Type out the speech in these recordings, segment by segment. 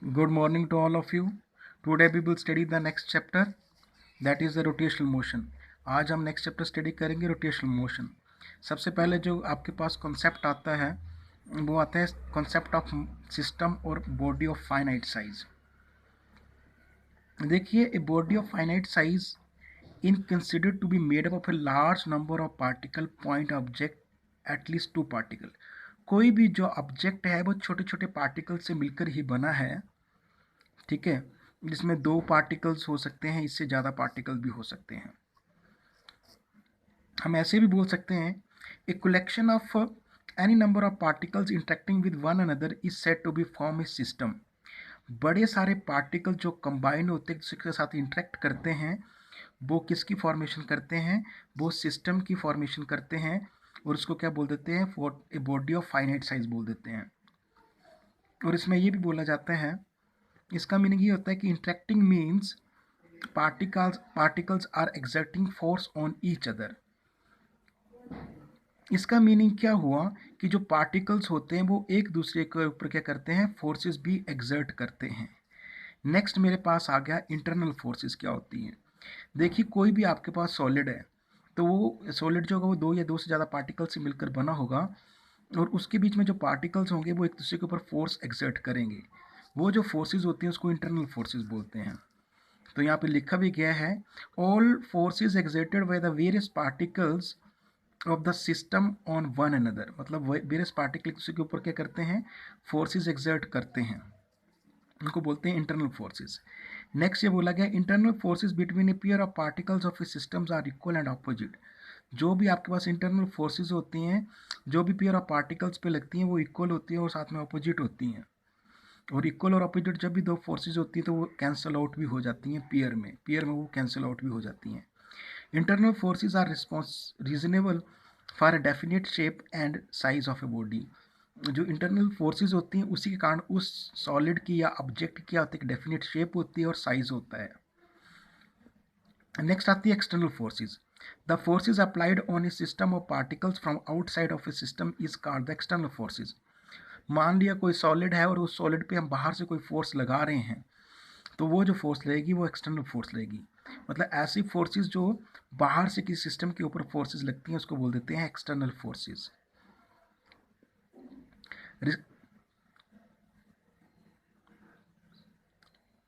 Good morning to all of you. Today we will study the next chapter, that is the rotational motion. आज हम next chapter study करेंगे rotational motion. सबसे पहले जो आपके पास concept आता है वो आता है कॉन्सेप्ट ऑफ सिस्टम और बॉडी ऑफ फाइनाइट साइज। देखिए, a body of finite size in considered to be made up of a large number of particle point object at least two particle. कोई भी जो ऑब्जेक्ट है वो छोटे छोटे पार्टिकल से मिलकर ही बना है, ठीक है। जिसमें 2 पार्टिकल्स हो सकते हैं, इससे ज़्यादा पार्टिकल भी हो सकते हैं। हम ऐसे भी बोल सकते हैं, a collection of any number of particles interacting with one another is said to be form a system. बड़े सारे पार्टिकल जो कंबाइन होते हैं, जिसके साथ इंटरेक्ट करते हैं, वो किसकी फॉर्मेशन करते हैं? वो सिस्टम की फॉर्मेशन करते हैं, और उसको क्या बोल देते हैं? ए बॉडी ऑफ फाइनाइट साइज बोल देते हैं। और इसमें ये भी बोला जाता है, इसका मीनिंग ये होता है कि interacting means particles are exerting force on each other. इसका मीनिंग क्या हुआ कि जो पार्टिकल्स होते हैं वो एक दूसरे के ऊपर क्या करते हैं? फोर्सेस भी एक्सर्ट करते हैं। नेक्स्ट मेरे पास आ गया इंटरनल फोर्सेस क्या होती हैं। देखिए, कोई भी आपके पास सॉलिड है तो वो सॉलिड जो होगा वो 2 या 2 से ज़्यादा पार्टिकल से मिलकर बना होगा, और उसके बीच में जो पार्टिकल्स होंगे वो एक दूसरे के ऊपर फोर्स एक्सर्ट करेंगे। वो जो फोर्सेस होती हैं उसको इंटरनल फोर्सेस बोलते हैं। तो यहाँ पे लिखा भी गया है, all forces exerted by the various particles of the system on one another. मतलब वेरियस पार्टिकल किसी के ऊपर क्या करते हैं? फोर्सेस एक्सर्ट करते हैं, उनको बोलते हैं इंटरनल फोर्सेस। नेक्स्ट ये बोला गया, internal forces between a pair of particles of a systems are equal and opposite. जो भी आपके पास इंटरनल फोर्सेस होती हैं, जो भी पेयर ऑफ पार्टिकल्स पे लगती हैं, वो इक्वल होती हैं और साथ में ऑपोजिट होती हैं। और इक्वल और अपोजिट जब भी 2 फोर्सेज होती हैं तो वो कैंसिल आउट भी हो जाती हैं पेयर में वो कैंसिल आउट भी हो जाती हैं। Internal forces are reasonable for a definite shape and size of a body. जो इंटरनल फोर्सेज होती हैं उसी के कारण उस सॉलिड की या ऑब्जेक्ट की क्या होती है? डेफिनेट शेप होती है और साइज होता है। नेक्स्ट आती है external forces. The forces applied on A system of particles from outside of a system is called the external forces. मान लिया कोई सॉलिड है और उस सॉलिड पे हम बाहर से कोई फोर्स लगा रहे हैं, तो वो जो फोर्स लगेगी वो एक्सटर्नल फोर्स लगेगी। मतलब ऐसी फोर्सेस जो बाहर से किसी सिस्टम के ऊपर फोर्सेस लगती हैं उसको बोल देते हैं external forces.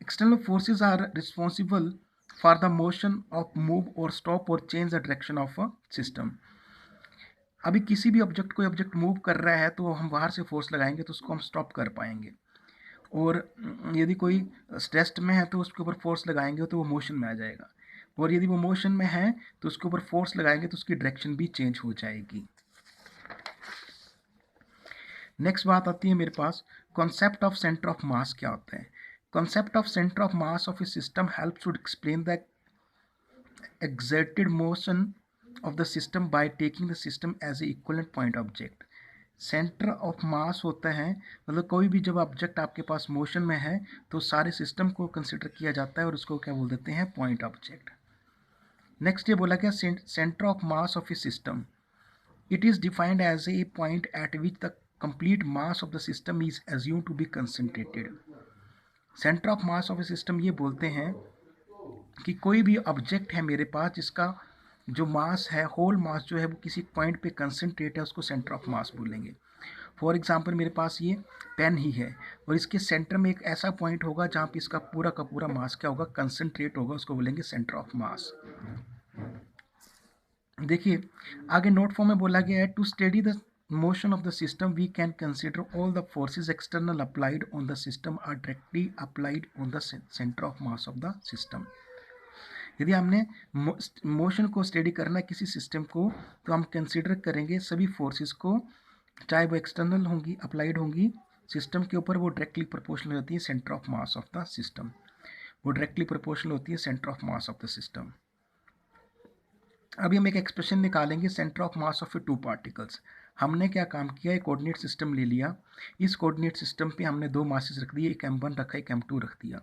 External forces are responsible for the motion of move और स्टॉप और change the direction of a system. अभी किसी भी ऑब्जेक्ट कोई ऑब्जेक्ट मूव कर रहा है तो हम बाहर से फोर्स लगाएंगे तो उसको हम स्टॉप कर पाएंगे, और यदि कोई स्ट्रेस्ड में है तो उसके ऊपर फोर्स लगाएंगे तो वो मोशन में आ जाएगा, और यदि वो मोशन में है तो उसके ऊपर फोर्स लगाएंगे तो उसकी डायरेक्शन भी चेंज हो जाएगी। नेक्स्ट बात आती है मेरे पास, concept of centre of mass क्या होता है। Concept of centre of mass of a system helps to explain the exerted motion of the system by taking the system as a equivalent point object। Centre of mass होता है, मतलब कोई भी जब object आपके पास मोशन में है तो सारे सिस्टम को कंसिडर किया जाता है और उसको क्या बोल देते हैं? Point object. नेक्स्ट ये बोला गया, centre of mass of a system, it is defined as a point at which the complete mass of the system is assume to be concentrated. Centre of mass of a system ये बोलते हैं कि कोई भी object है मेरे पास जिसका जो मास है, होल मास जो है वो किसी पॉइंट पे कंसंट्रेट है, उसको सेंटर ऑफ मास बोलेंगे। फॉर एग्जांपल मेरे पास ये पेन ही है और इसके सेंटर में एक ऐसा पॉइंट होगा जहाँ पे इसका पूरा का पूरा मास क्या होगा? कंसंट्रेट होगा, उसको बोलेंगे सेंटर ऑफ मास। देखिए आगे नोट फॉर्म में बोला गया है, to study the motion of the system we can consider all the forces external applied on the system are directly applied on the centre of mass of the system. यदि हमने motion को study करना है किसी system को, तो हम consider करेंगे सभी फोर्सेस को, चाहे वो एक्सटर्नल होंगी, अप्लाइड होंगी सिस्टम के ऊपर, वो डायरेक्टली प्रोपोर्शनल होती है centre of mass of the system. वो डायरेक्टली प्रोपोर्शनल होती है centre of mass of the system. अभी हम एक एक्सप्रेशन निकालेंगे, centre of mass of A 2 particles. हमने क्या काम किया, एक कोऑर्डिनेट सिस्टम ले लिया, इस कोऑर्डिनेट सिस्टम पे हमने 2 मासेस रख दिए, एक m1 रखा, एक m2 रख दिया।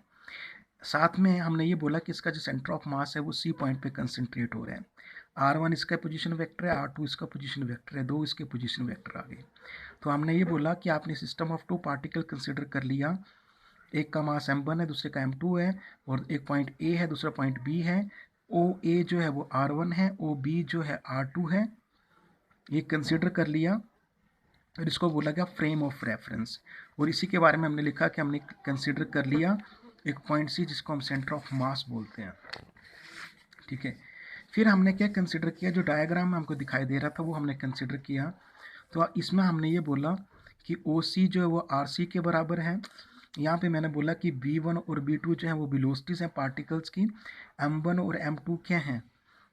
साथ में हमने ये बोला कि इसका जो सेंटर ऑफ मास है वो सी पॉइंट पे कंसंट्रेट हो रहा है। r1 इसका पोजीशन वेक्टर है, r2 इसका पोजीशन वेक्टर है, 2 इसके पोजीशन वेक्टर आ गए। तो हमने ये बोला कि आपने सिस्टम ऑफ 2 पार्टिकल कंसिडर कर लिया, एक का मास m1 है, दूसरे का m2 है, और एक पॉइंट A है, दूसरा पॉइंट B है। OA जो है वो R1 है, OB जो है R2 है। ये कंसिडर कर लिया और इसको बोला गया फ्रेम ऑफ रेफरेंस। और इसी के बारे में हमने लिखा कि हमने कंसिडर कर लिया एक पॉइंट C जिसको हम सेंटर ऑफ मास बोलते हैं। ठीक है, फिर हमने क्या कंसिडर किया, जो डायग्राम में हमको दिखाई दे रहा था वो हमने कंसिडर किया। तो इसमें हमने ये बोला कि OC जो है वो RC के बराबर है। यहाँ पे मैंने बोला कि B1 और B2 जो है वो वेलोसिटीज हैं पार्टिकल्स की, M1 और M2 क्या हैं,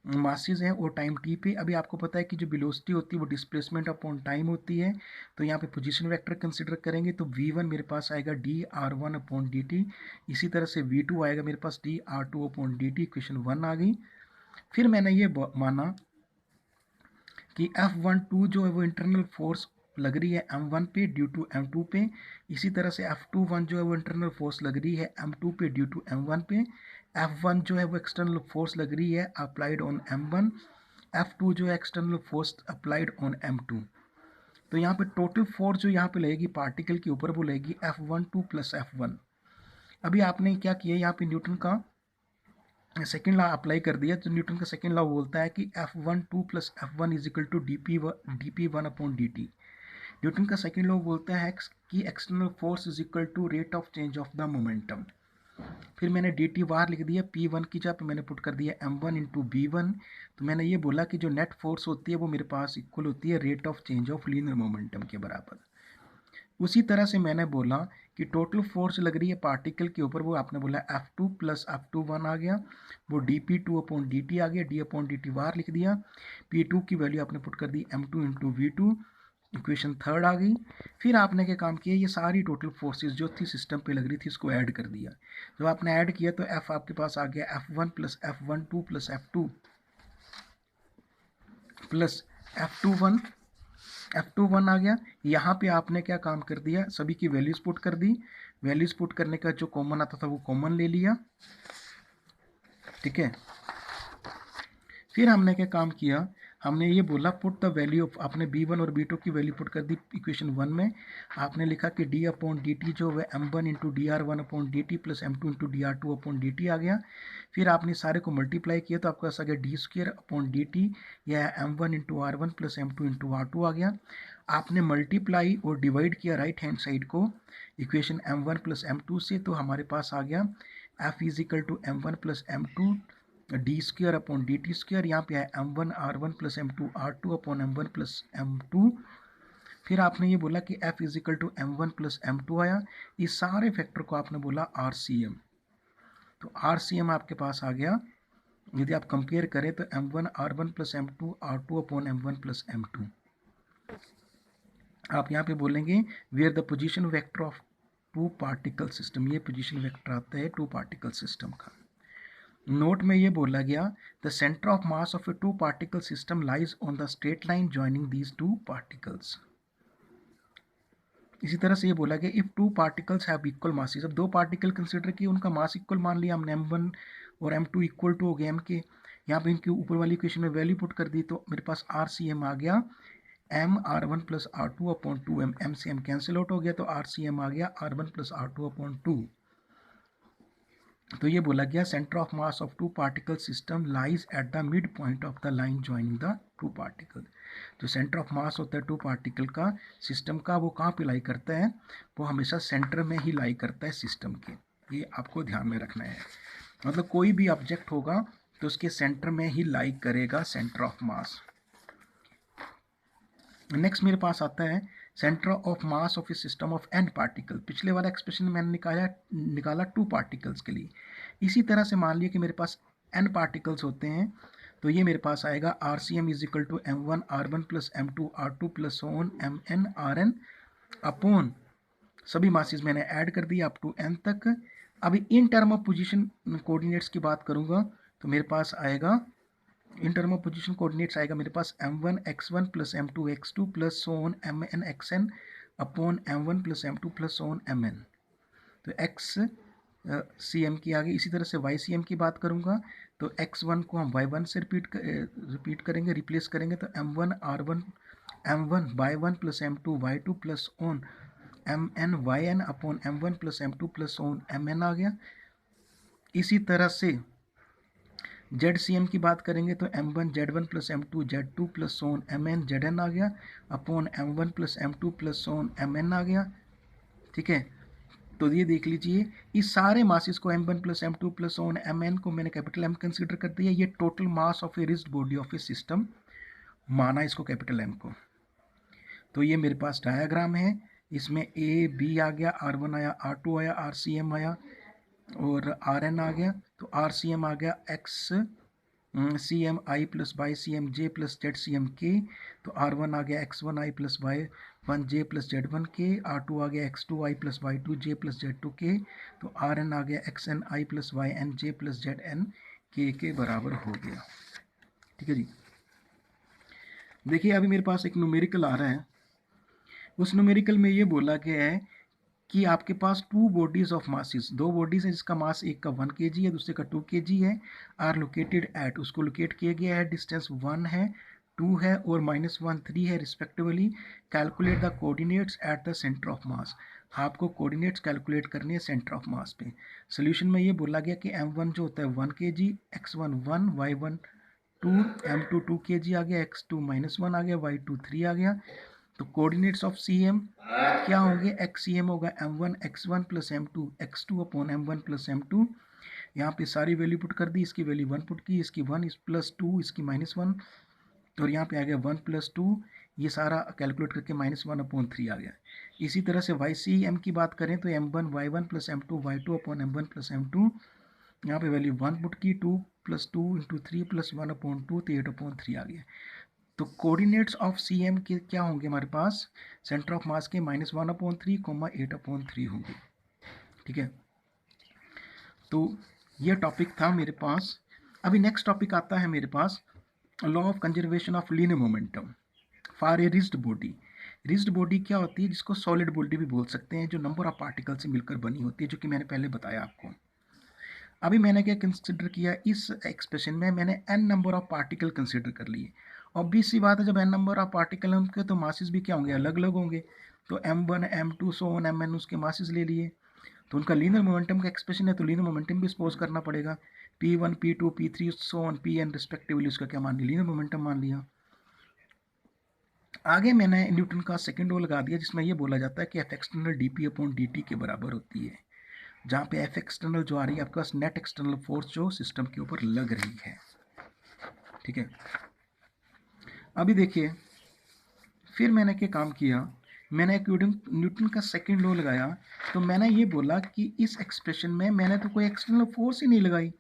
मासेस हैं, और टाइम t पे। अभी आपको पता है कि जो वेलोसिटी होती है वो डिस्प्लेसमेंट अपॉन टाइम होती है। तो यहाँ पे पोजीशन वेक्टर कंसिडर करेंगे तो V1 मेरे पास आएगा dr1 अपॉन dt। इसी तरह से V2 आएगा मेरे पास dr2 अपॉन dt। इक्वेशन 1 आ गई। फिर मैंने ये माना कि F12 जो है वो इंटरनल फोर्स लग रही है M1 पे ड्यू टू M2 पे। इसी तरह से F21 जो है वो इंटरनल फोर्स लग रही है M2 पे ड्यू टू M1 पे। F1 जो है वो एक्सटर्नल फोर्स लग रही है अप्लाइड ऑन M1। F2 जो है external force applied on M2। तो यहाँ पे टोटल फोर्स जो यहाँ पे लगेगी पार्टिकल के ऊपर वो लगेगी F12 प्लस F1। अभी आपने क्या किया, यहाँ पे न्यूटन का सेकेंड लॉ अप्लाई कर दिया। तो न्यूटन का सेकेंड लॉ बोलता है कि F12 plus F1 is equal to dp1 upon dt। Newton का सेकेंड लॉ बोलता है कि external force is equal to rate of change of the momentum. फिर मैंने dt बाहर लिख दिया, P1 की जगह पे मैंने पुट कर दिया M1 इंटू B1। तो मैंने ये बोला कि जो नेट फोर्स होती है वो मेरे पास इक्वल होती है rate of change of linear momentum के बराबर। उसी तरह से मैंने बोला कि टोटल फोर्स लग रही है पार्टिकल के ऊपर, वो आपने बोला F2 प्लस F21 आ गया, वो dp2 अपॉन dt आ गया। d अपॉन dt बाहर लिख दिया। P2 की वैल्यू आपने पुट कर दी M2 into V2। Equation third आ गई। फिर आपने क्या काम किया, ये सारी टोटल फोर्सेस जो थी सिस्टम पे लग रही थी इसको ऐड कर दिया। जब आपने ऐड किया तो F आपके पास आ गया F1 plus F12 plus F2 plus F21 आ गया। यहाँ पे आपने क्या काम कर दिया, सभी की वैल्यूज पुट कर दी। वैल्यूज पुट करने का जो कॉमन आता था वो कॉमन ले लिया। ठीक है, फिर हमने क्या काम किया, हमने ये बोला पुट द वैल्यू ऑफ, आपने B1 और B2 की वैल्यू पुट कर दी इक्वेशन 1 में। आपने लिखा कि d अपॉन dt जो है M1 into dr1 upon dt plus M2 into dr2 upon dt आ गया। फिर आपने सारे को मल्टीप्लाई किया तो आपका आ गया d स्क्र अपॉन dt, या M1 into R1 plus M2 into R2 आ गया। आपने मल्टीप्लाई और डिवाइड किया राइट हैंड साइड को इक्वेशन M1 प्लस M2 से, तो हमारे पास आ गया F is equal to M1 plus M2 d स्क्र अपॉन डी टी स्क्र। यहाँ पे है M1 R1 plus M2 R2 upon M1 plus M2। फिर आपने ये बोला कि F is equal to M1 plus M2 आया। इस सारे फैक्टर को आपने बोला RCM। तो RCM आपके पास आ गया। यदि आप कंपेयर करें तो M1 R1 plus M2 R2 upon M1 plus M2। आप यहाँ पे बोलेंगे where the position vector of two particle system. ये पोजिशन वेक्टर आता है टू पार्टिकल सिस्टम का। नोट में ये बोला गया the centre of mass of a two particle system lies on the straight line joining these two particles. इसी तरह से ये बोला गया if two particles have equal masses. अब दो पार्टिकल कंसिडर किए, उनका मास इक्वल मान लिया हमने, M1 और M2 इक्वल टू हो गए M के। यहाँ पे इनके ऊपर वाली इक्वेशन में वैल्यू पुट कर दी तो मेरे पास RCM आ गया M R1 plus R2 upon 2M। M से M कैंसिल आउट हो गया तो RCM आ गया R1 प्लस R2 अपॉन 2। तो ये बोला गया centre of mass of two particle system lies at the mid point of the line joining the two particle. जो सेंटर ऑफ मास होता है टू पार्टिकल का सिस्टम का, वो कहाँ पे लाई करता है, वो हमेशा सेंटर में ही लाई करता है सिस्टम के। ये आपको ध्यान में रखना है। मतलब कोई भी ऑब्जेक्ट होगा तो उसके सेंटर में ही लाई करेगा सेंटर ऑफ मास। नेक्स्ट मेरे पास आता है centre of mass of a system of n particle. पिछले वाला एक्सप्रेशन मैंने निकाला टू पार्टिकल्स के लिए। इसी तरह से मान लिया कि मेरे पास n पार्टिकल्स होते हैं, तो ये मेरे पास आएगा RCM is equal to M1 R1 plus M2 R2 plus on MN RN upon सभी मासेस मैंने ऐड कर दिया अप टू n तक। अभी in term of position coordinates की बात करूँगा तो मेरे पास आएगा in term of position coordinates आएगा मेरे पास M1 X1 plus M2 X2 plus on MN XN upon M1 plus M2 plus on MN। तो X CM की आ गई। इसी तरह से YCM की बात करूँगा तो X1 को हम Y1 से रिपीट करेंगे, रिप्लेस करेंगे तो M1 R1 M1 Y1 plus M2 Y2 plus on MN upon M1 plus M2 plus MN आ गया। इसी तरह से ZCM की बात करेंगे तो M1 Z1 plus M2 Z2 plus MN ZN आ गया upon M1 plus M2 plus MN आ गया। ठीक है, तो ये देख लीजिए इस सारे मासेस को M1 plus M2 plus MN को मैंने कैपिटल M कंसिडर कर दिया। ये total mass of A rigid body of a system माना इसको कैपिटल M को। तो ये मेरे पास डायग्राम है, इसमें A B आ गया, R1 आया, R2 आया, RCM आया और RN आ गया। तो RCM आ गया X CM I plus Y CM J plus ZCM K। तो R1 आ गया X1 I plus Y1 J plus Z1 K। R2 आ गया X2 I plus Y2 J plus Z2 K। तो RN आ गया XN I plus YN J plus ZN K के बराबर हो गया। ठीक है जी, देखिए अभी मेरे पास एक न्यूमेरिकल आ रहा है। उस न्यूमेरिकल में ये बोला गया है कि आपके पास टू बॉडीज ऑफ मासेस, दो बॉडीज है जिसका मास एक का 1 kg है दूसरे का 2 kg है, आर लोकेटेड एट, उसको लोकेट किया गया है, डिस्टेंस 1 है 2 है और -1 3 है respectively. Calculate the coordinates at the centre of मास, आपको कोऑर्डिनेट्स कैलकुलेट करनी है सेंटर ऑफ मास पे। सोल्यूशन में ये बोला गया कि M1 जो होता है 1 kg, X1 1, Y1 2, M2 2 kg आ गया, X2 -1 आ गया, Y2 3 आ गया। तो कोऑर्डिनेट्स ऑफ CM क्या होंगे, XCM होगा M1 X1 plus M2 X2 upon M1 plus M2। यहाँ पे सारी वैल्यू पुट कर दी, इसकी वैल्यू 1 पुट की, इसकी 1 इस प्लस 2 इसकी -1 और यहाँ पे आ गया 1 प्लस 2, ये सारा कैलकुलेट करके -1 अपॉन 3 आ गया। इसी तरह से YCM की बात करें तो M1 Y1 plus M2 Y2 upon M1 plus M2, यहाँ पे वैल्यू 1 पुट की, 2 प्लस 2 इंटू 3 प्लस 1 अपॉन 2 तो 8 अपॉन 3 आ गया। तो कोऑर्डिनेट्स ऑफ CM के क्या होंगे हमारे पास, सेंटर ऑफ मास के -1 अपॉन 3 8 अपॉन 3 होंगे। ठीक है, तो ये टॉपिक था मेरे पास। अभी नेक्स्ट टॉपिक आता है मेरे पास law of conservation of linear momentum for a rigid body. Rigid body क्या होती है, जिसको सॉलिड बॉडी भी बोल सकते हैं, जो नंबर ऑफ पार्टिकल से मिलकर बनी होती है, जो कि मैंने पहले बताया आपको। अभी मैंने क्या कंसिडर किया, इस एक्सप्रेशन में मैंने n number of particle consider कर लिए। ऑब्वियस सी बात है, जब n नंबर ऑफ पार्टिकल हैं उनके तो मासेस भी क्या होंगे, अलग अलग होंगे। तो M1 M2 so on MN उसके मासेस ले लिए। तो उनका लीनियर मोमेंटम का एक्सप्रेशन है, तो लीनियर मोमेंटम भी सपोज करना पड़ेगा। P1 P2 P3 so on Pn respectively उसका क्या मान लिया, लीनियर मोमेंटम मान लिया। आगे मैंने न्यूटन का सेकेंड लॉ लगा दिया, जिसमें यह बोला जाता है कि F external dP upon dt के बराबर होती है, जहाँ पे F एक्सटर्नल जो आ रही है आपके पास नेट एक्सटर्नल फोर्स जो सिस्टम के ऊपर लग रही है। ठीक है, अभी देखिए फिर मैंने क्या काम किया, मैंने न्यूटन का सेकेंड लॉ लगाया। तो मैंने ये बोला कि इस एक्सप्रेशन में मैंने तो कोई एक्सटर्नल फोर्स ही नहीं लगाई।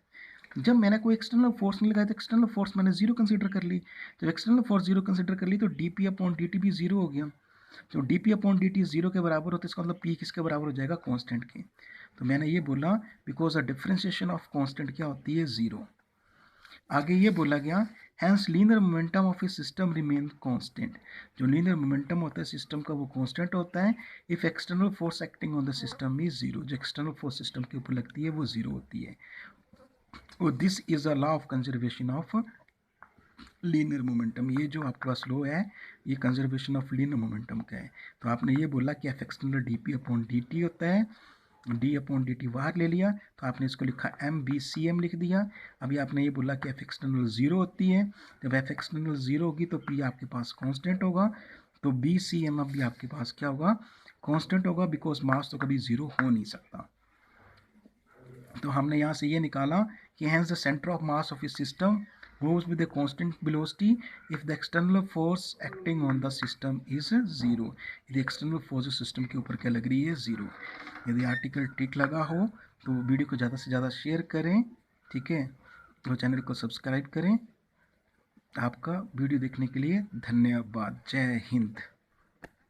जब मैंने कोई एक्सटर्नल फोर्स नहीं लगाई तो एक्सटर्नल फोर्स मैंने जीरो कंसीडर कर ली। जब एक्सटर्नल फोर्स जीरो कंसीडर कर ली तो dP अपॉन dt भी जीरो हो गया। तो dP अपॉन dt जीरो के बराबर होता है, इसका मतलब P किसके बराबर हो जाएगा, कांस्टेंट के। तो मैंने ये बोला because the differentiation of constant क्या होती है, जीरो। आगे ये बोला गया hence linear momentum of a system remain constant, जो लीनियर मोमेंटम होता है सिस्टम का वो कांस्टेंट होता है if external force acting on the system is zero, जो एक्सटर्नल फोर्स सिस्टम के ऊपर लगती है वो जीरो होती है। और this is a law of conservation of linear momentum, ये जो आपके पास लॉ है ये कंजर्वेशन ऑफ लीनियर मोमेंटम का है। तो आपने ये बोला कि F external dP upon dt होता है, d अपॉन dt बाहर ले लिया तो आपने इसको लिखा MBCM लिख दिया। अभी आपने ये बोला कि एफ एक्सटर्नल जीरो होती है, जब एफ एक्सटर्नल जीरो होगी तो P आपके पास कांस्टेंट होगा, तो BCM अब भी आपके पास क्या होगा, कांस्टेंट होगा, बिकॉज मास तो कभी जीरो हो नहीं सकता। तो हमने यहाँ से ये निकाला कि hence the center of mass of a system moves with a constant velocity if the external force acting on the system is zero। यदि external force सिस्टम के ऊपर क्या लग रही है, जीरो। यदि आर्टिकल ठीक लगा हो तो वीडियो को ज़्यादा से ज़्यादा शेयर करें, ठीक है, और चैनल को सब्सक्राइब करें। आपका वीडियो देखने के लिए धन्यवाद। जय हिंद।